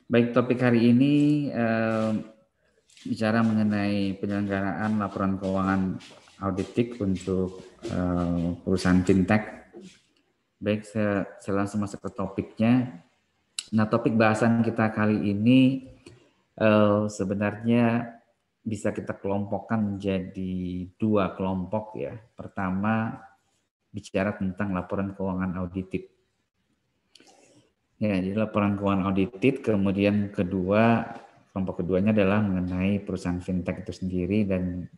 Baik, topik hari ini bicara mengenai penyelenggaraan laporan keuangan auditik untuk perusahaan fintech. Baik, saya langsung masuk ke topiknya. Nah, topik bahasan kita kali ini sebenarnya bisa kita kelompokkan menjadi dua kelompok ya. Pertama, bicara tentang laporan keuangan audited. Ya, jadi laporan keuangan audited, kemudian kelompok keduanya adalah mengenai perusahaan fintech itu sendiri dan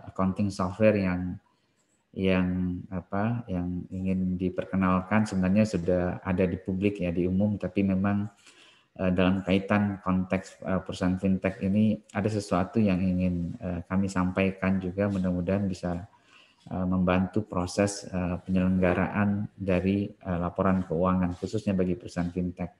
accounting software yang ingin diperkenalkan sebenarnya sudah ada di publik ya, di umum, tapi memang dalam kaitan konteks perusahaan fintech ini ada sesuatu yang ingin kami sampaikan juga, mudah-mudahan bisa membantu proses penyelenggaraan dari laporan keuangan khususnya bagi perusahaan fintech.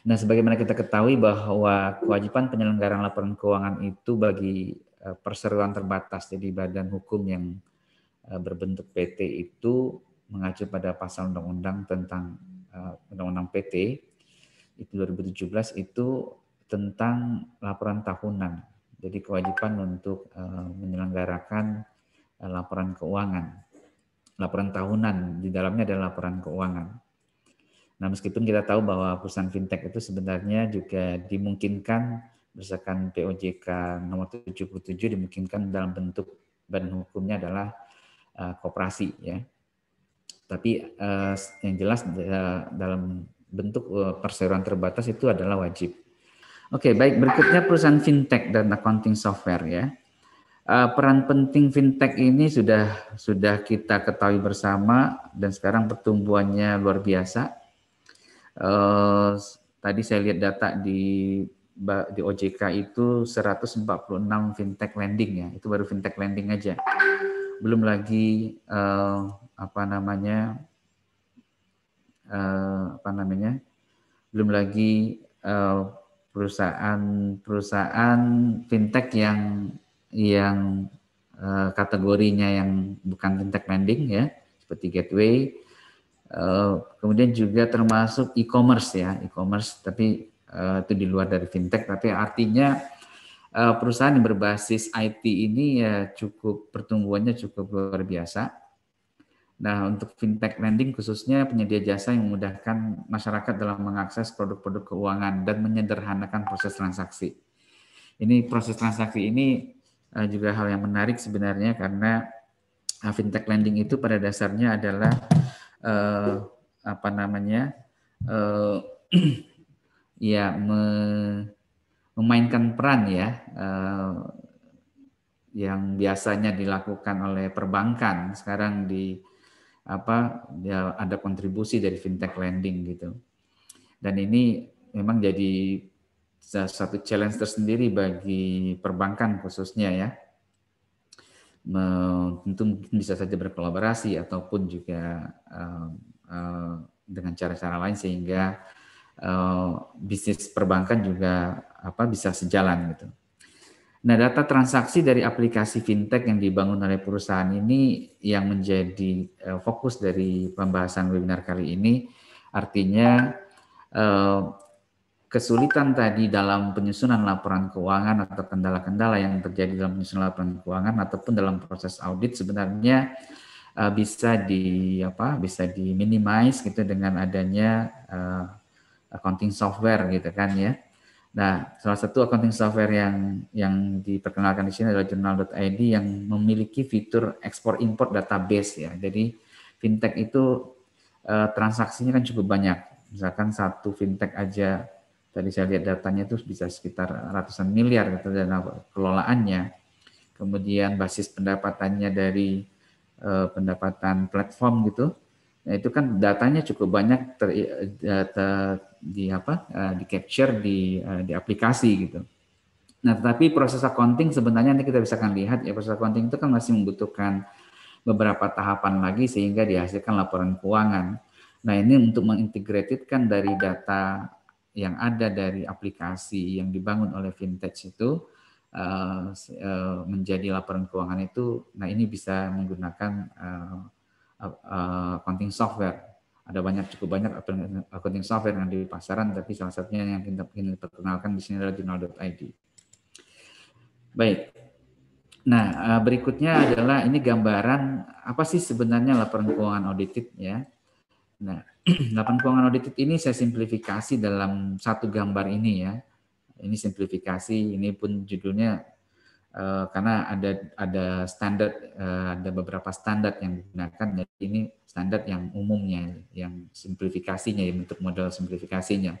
Nah, sebagaimana kita ketahui bahwa kewajiban penyelenggaraan laporan keuangan itu bagi perseroan terbatas, jadi badan hukum yang berbentuk PT itu mengacu pada pasal undang-undang tentang undang-undang PT itu 2017 itu tentang laporan tahunan. Jadi kewajiban untuk menyelenggarakan laporan keuangan. Laporan tahunan di dalamnya adalah laporan keuangan. Nah, meskipun kita tahu bahwa perusahaan fintech itu sebenarnya juga dimungkinkan berdasarkan POJK nomor 77 dimungkinkan dalam bentuk badan hukumnya adalah koperasi ya. Tapi yang jelas dalam bentuk perseroan terbatas itu adalah wajib. Oke, baik, berikutnya perusahaan fintech dan accounting software ya. Peran penting fintech ini sudah kita ketahui bersama dan sekarang pertumbuhannya luar biasa. Tadi saya lihat data di OJK itu 146 fintech lending ya, itu baru fintech lending aja. Belum lagi belum lagi perusahaan fintech yang kategorinya yang bukan fintech lending ya, seperti Gateway. Kemudian juga termasuk e-commerce ya, e-commerce tapi itu di luar dari fintech, tapi artinya perusahaan yang berbasis IT ini ya pertumbuhannya cukup luar biasa. Nah, untuk fintech lending khususnya penyedia jasa yang memudahkan masyarakat dalam mengakses produk-produk keuangan dan menyederhanakan proses transaksi. Ini proses transaksi ini juga hal yang menarik sebenarnya karena fintech lending itu pada dasarnya adalah ya memainkan peran ya yang biasanya dilakukan oleh perbankan sekarang ada kontribusi dari fintech lending gitu. Dan ini memang jadi satu challenge tersendiri bagi perbankan khususnya ya. Tentu bisa saja berkolaborasi ataupun juga dengan cara-cara lain sehingga bisnis perbankan juga bisa sejalan gitu. Nah, data transaksi dari aplikasi fintech yang dibangun oleh perusahaan ini yang menjadi fokus dari pembahasan webinar kali ini, artinya kesulitan tadi dalam penyusunan laporan keuangan atau kendala-kendala yang terjadi dalam penyusunan laporan keuangan ataupun dalam proses audit sebenarnya bisa diminimize gitu dengan adanya accounting software gitu kan ya. Nah, salah satu accounting software yang diperkenalkan di sini adalah Journal.id yang memiliki fitur ekspor import database ya. Jadi fintech itu transaksinya kan cukup banyak. Misalkan satu fintech aja tadi saya lihat datanya itu bisa sekitar ratusan miliar gitu dana kelolaannya. Kemudian basis pendapatannya dari pendapatan platform gitu. Nah, itu kan datanya cukup banyak di capture di aplikasi gitu. Nah, tetapi proses accounting sebenarnya nanti kita bisa akan lihat ya, proses accounting itu kan masih membutuhkan beberapa tahapan lagi sehingga dihasilkan laporan keuangan. Nah, ini untuk mengintegratedkan dari data yang ada dari aplikasi yang dibangun oleh fintech itu menjadi laporan keuangan itu. Nah, ini bisa menggunakan accounting software Ada cukup banyak accounting software yang di pasaran, tapi salah satunya yang kita ingin perkenalkan di sini adalah journal.id. Baik. Nah, berikutnya adalah ini gambaran apa sih sebenarnya laporan keuangan audited ya. Nah, laporan keuangan audited ini saya simplifikasi dalam satu gambar ini ya. Ini simplifikasi, ini pun judulnya karena ada standar, ada beberapa standar yang digunakan. Jadi ini standar yang umumnya, yang simplifikasinya, ya, bentuk model simplifikasinya.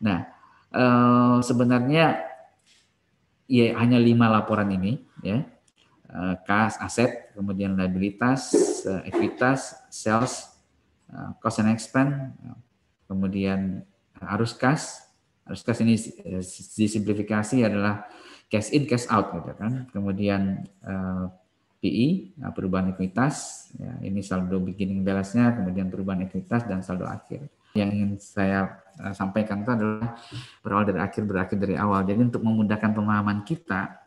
Nah, sebenarnya ya hanya 5 laporan ini ya. Kas, aset, kemudian liabilitas, ekuitas, sales, cost and expense, kemudian arus kas. Arus kas ini disimplifikasi adalah cash in, cash out gitu kan. Kemudian PI, perubahan ekuitas, ya, ini saldo beginning balance-nya, kemudian perubahan ekuitas dan saldo akhir. Yang ingin saya sampaikan itu adalah berawal dari akhir, berakhir dari awal. Jadi untuk memudahkan pemahaman kita,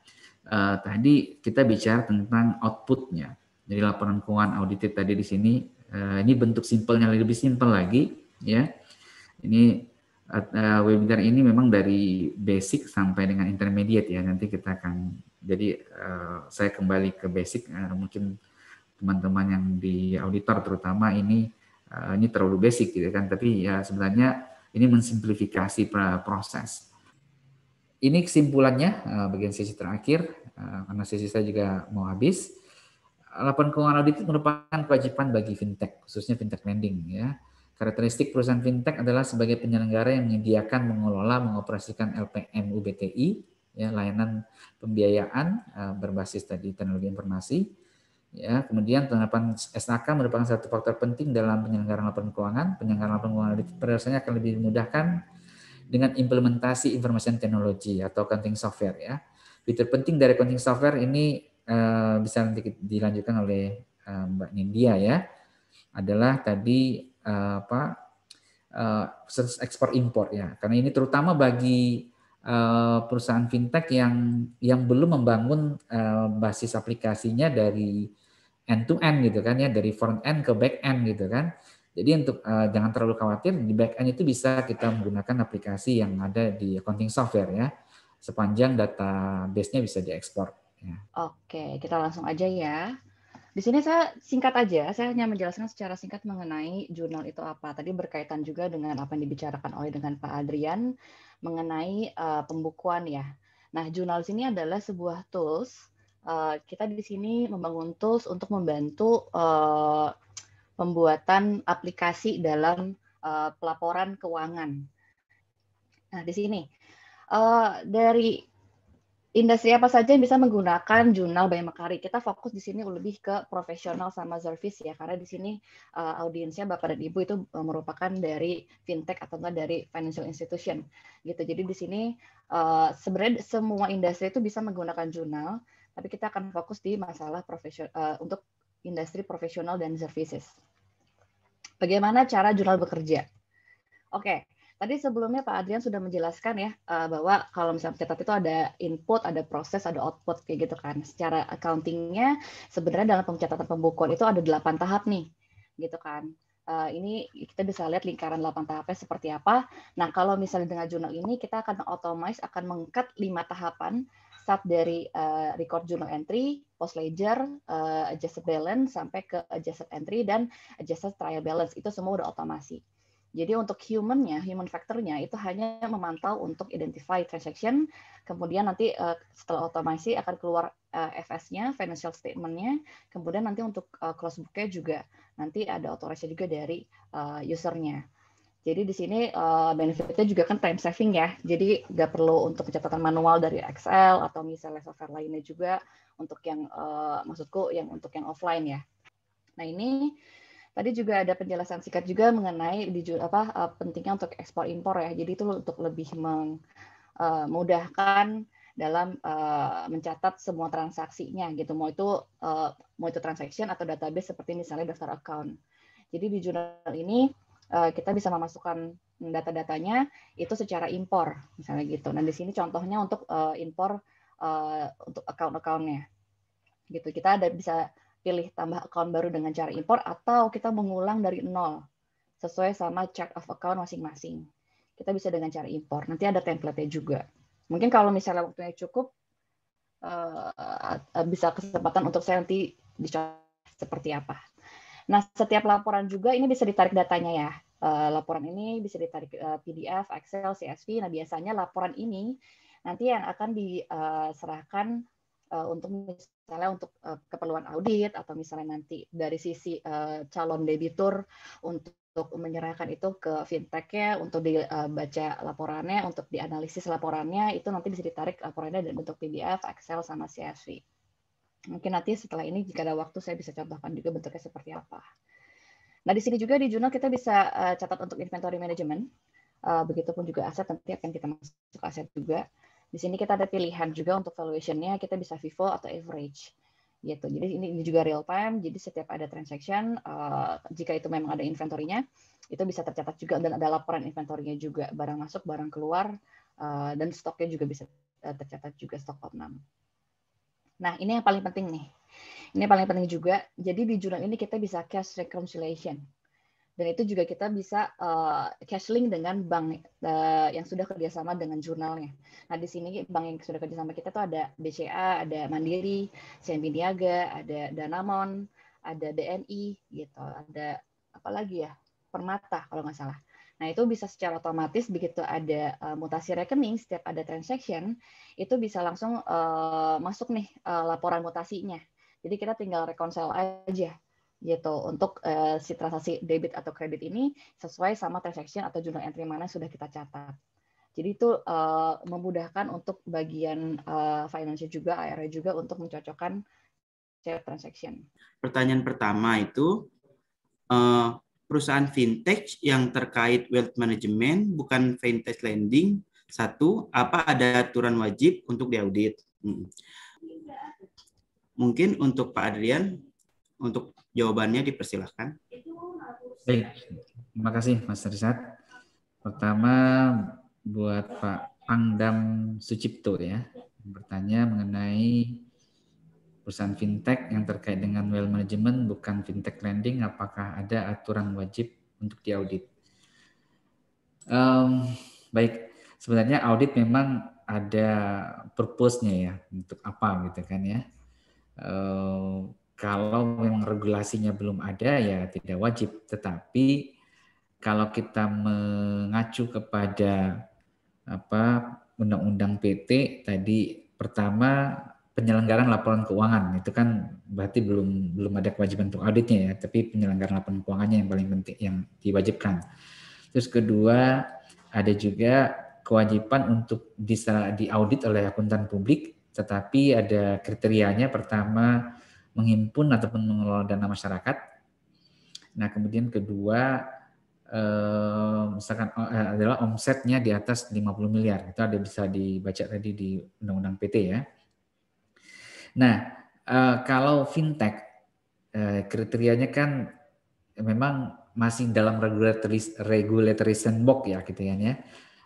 tadi kita bicara tentang outputnya. Jadi laporan keuangan audited tadi di sini, ini bentuk simpelnya lebih simpel lagi, ya. Ini webinar ini memang dari basic sampai dengan intermediate ya. Nanti kita akan, jadi saya kembali ke basic. Mungkin teman-teman yang di auditor terutama ini terlalu basic gitu kan. Tapi ya sebenarnya ini mensimplifikasi proses. Ini kesimpulannya bagian sesi terakhir, karena sesi saya juga mau habis. Laporan keuangan audit merupakan kewajiban bagi fintech, khususnya fintech lending ya. Karakteristik perusahaan fintech adalah sebagai penyelenggara yang menyediakan, mengelola, mengoperasikan LPM UBTI, ya, layanan pembiayaan berbasis tadi teknologi informasi. Ya, kemudian penerapan SAK merupakan satu faktor penting dalam penyelenggaraan laporan keuangan. Penyelenggaraan laporan keuangan audit pada dasarnya akan lebih dimudahkan dengan implementasi information technology atau accounting software ya. Fitur penting dari accounting software ini bisa nanti dilanjutkan oleh Mbak Nindya ya. Adalah tadi ekspor impor ya. Karena ini terutama bagi perusahaan fintech yang belum membangun basis aplikasinya dari end to end gitu kan ya, dari front end ke back end gitu kan. Jadi untuk jangan terlalu khawatir, di back end itu bisa kita menggunakan aplikasi yang ada di accounting software ya, sepanjang database-nya bisa diekspor. Ya. Oke, kita langsung aja ya. Di sini saya singkat aja, saya hanya menjelaskan secara singkat mengenai jurnal itu apa. Tadi berkaitan juga dengan apa yang dibicarakan oleh dengan Pak Adrian mengenai pembukuan ya. Nah, jurnal sini adalah sebuah tools. Kita di sini membangun tools untuk membantu pembuatan aplikasi dalam pelaporan keuangan. Nah, di sini dari industri apa saja yang bisa menggunakan jurnal by Makaari? Kita fokus di sini lebih ke profesional sama service ya, karena di sini audiensnya Bapak dan Ibu itu merupakan dari fintech atau enggak dari financial institution gitu. Jadi di sini sebenarnya semua industri itu bisa menggunakan jurnal, tapi kita akan fokus di masalah untuk industri profesional dan services. Bagaimana cara jurnal bekerja? Oke. Tadi sebelumnya Pak Adrian sudah menjelaskan ya bahwa kalau misalnya mencatat itu ada input, ada proses, ada output kayak gitu kan. Secara accounting-nya sebenarnya dalam pencatatan pembukuan itu ada 8 tahap nih, gitu kan. Ini kita bisa lihat lingkaran 8 tahapnya seperti apa. Nah, kalau misalnya dengan jurnal ini kita akan otomatis akan meng-cut 5 tahapan, start dari record journal entry, post ledger, adjusted balance sampai ke adjusted entry dan adjusted trial balance. Itu semua udah otomasi. Jadi untuk human factor-nya itu hanya memantau untuk identify transaction, kemudian nanti setelah otomasi akan keluar FS-nya, financial statement-nya, kemudian nanti untuk close book-nya juga nanti ada authorization juga dari user-nya. Jadi di sini benefit-nya juga kan time saving ya, jadi nggak perlu untuk pencatatan manual dari Excel atau misalnya software lainnya juga untuk yang maksudku yang untuk yang offline ya. Nah ini tadi juga ada penjelasan singkat juga mengenai pentingnya untuk ekspor impor ya. Jadi itu untuk lebih memudahkan dalam mencatat semua transaksinya gitu. Mau itu transaction atau database seperti misalnya daftar account. Jadi di jurnal ini kita bisa memasukkan data-datanya itu secara impor misalnya gitu. Nah di sini contohnya untuk impor untuk account-accountnya gitu. Kita bisa pilih tambah account baru dengan cara impor atau kita mengulang dari nol sesuai sama chart of account masing-masing. Kita bisa dengan cara impor. Nanti ada template-nya juga. Mungkin kalau misalnya waktunya cukup, bisa kesempatan untuk saya nanti dicoba seperti apa. Nah, setiap laporan juga ini bisa ditarik datanya ya. Laporan ini bisa ditarik PDF, Excel, CSV. Nah, biasanya laporan ini nanti yang akan diserahkan untuk misalnya untuk keperluan audit, atau misalnya nanti dari sisi calon debitur untuk menyerahkan itu ke fintech-nya untuk dibaca laporannya, untuk dianalisis laporannya, itu nanti bisa ditarik laporannya dalam bentuk PDF, Excel, sama CSV. Mungkin nanti setelah ini jika ada waktu saya bisa contohkan juga bentuknya seperti apa. Nah, di sini juga di jurnal kita bisa catat untuk inventory management. Begitupun juga aset, nanti akan kita masuk aset juga. Di sini kita ada pilihan juga untuk valuation-nya, kita bisa FIFO atau average. Gitu. Jadi ini juga real time, jadi setiap ada transaction, jika itu memang ada inventory-nya, itu bisa tercatat juga, dan ada laporan inventory-nya juga, barang masuk, barang keluar, dan stoknya juga bisa tercatat juga, stok outnam. Nah, ini yang paling penting nih. Ini paling penting juga. Jadi di jurnal ini kita bisa cash reconciliation. Dan itu juga kita bisa cash link dengan bank yang sudah kerjasama dengan jurnalnya. Nah, di sini bank yang sudah kerjasama kita tuh ada BCA, ada Mandiri, CMB Niaga, ada Danamon, ada DNI, gitu. Ada apa lagi ya? Permata kalau nggak salah. Nah, itu bisa secara otomatis begitu ada mutasi rekening, setiap ada transaction, itu bisa langsung masuk nih laporan mutasinya. Jadi kita tinggal reconcile aja gitu untuk si transaksi debit atau kredit ini sesuai sama transaction atau jurnal entry mana sudah kita catat. Jadi itu memudahkan untuk bagian financial juga, AR juga untuk mencocokkan share transaction. Pertanyaan pertama itu, perusahaan fintech yang terkait wealth management bukan fintech lending. Satu, apa ada aturan wajib untuk diaudit? Mungkin untuk Pak Adrian, untuk jawabannya dipersilahkan. Baik, terima kasih Mas Rizat. Pertama buat Pak Pangdam Sucipto ya, bertanya mengenai perusahaan fintech yang terkait dengan wealth management bukan fintech lending, apakah ada aturan wajib untuk diaudit? Baik, sebenarnya audit memang ada purpose-nya ya, untuk apa gitu kan ya. Kalau memang regulasinya belum ada ya tidak wajib, tetapi kalau kita mengacu kepada undang-undang PT tadi, pertama penyelenggaraan laporan keuangan itu kan berarti belum ada kewajiban untuk auditnya ya, tapi penyelenggaraan laporan keuangannya yang paling penting yang diwajibkan. Terus kedua, ada juga kewajiban untuk bisa diaudit oleh akuntan publik, tetapi ada kriterianya. Pertama, menghimpun ataupun mengelola dana masyarakat. Nah, kemudian kedua, misalkan adalah omsetnya di atas 50 miliar. Itu ada bisa dibaca tadi di Undang-Undang PT ya. Nah, kalau fintech, kriterianya kan memang masih dalam regulatory sandbox ya gitu ya.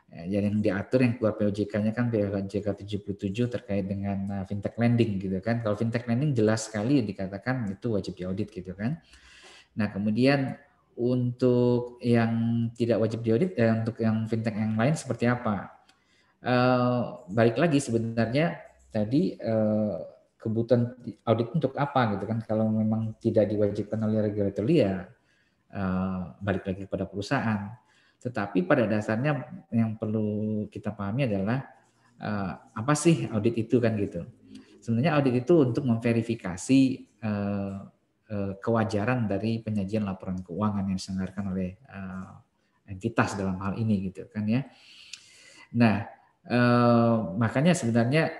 Yang diatur yang keluar POJK-nya kan POJK 77 terkait dengan fintech lending gitu kan. Kalau fintech lending jelas sekali dikatakan itu wajib diaudit gitu kan. Nah, kemudian untuk yang tidak wajib diaudit, untuk yang fintech yang lain seperti apa? Balik lagi sebenarnya tadi kebutuhan audit untuk apa gitu kan? Kalau memang tidak diwajibkan oleh regulator ya balik lagi kepada perusahaan. Tetapi pada dasarnya yang perlu kita pahami adalah apa sih audit itu kan gitu. Sebenarnya audit itu untuk memverifikasi kewajaran dari penyajian laporan keuangan yang diselenggarakan oleh entitas dalam hal ini gitu kan ya. Nah, makanya sebenarnya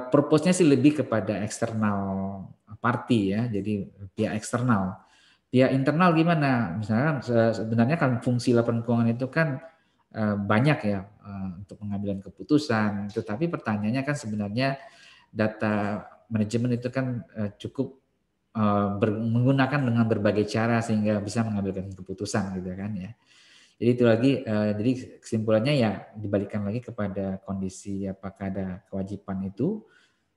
purpose-nya sih lebih kepada eksternal party ya, jadi pihak eksternal. Pihak internal gimana? Misalnya sebenarnya kan fungsi laporan keuangan itu kan banyak ya untuk pengambilan keputusan. Tetapi pertanyaannya kan sebenarnya data manajemen itu kan cukup menggunakan dengan berbagai cara sehingga bisa mengambilkan keputusan gitu kan ya. Jadi itu lagi, jadi kesimpulannya ya dibalikkan lagi kepada kondisi apakah ada kewajiban itu.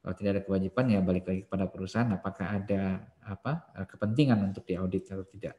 Kalau tidak ada kewajiban ya balik lagi kepada perusahaan apakah ada kepentingan untuk diaudit atau tidak.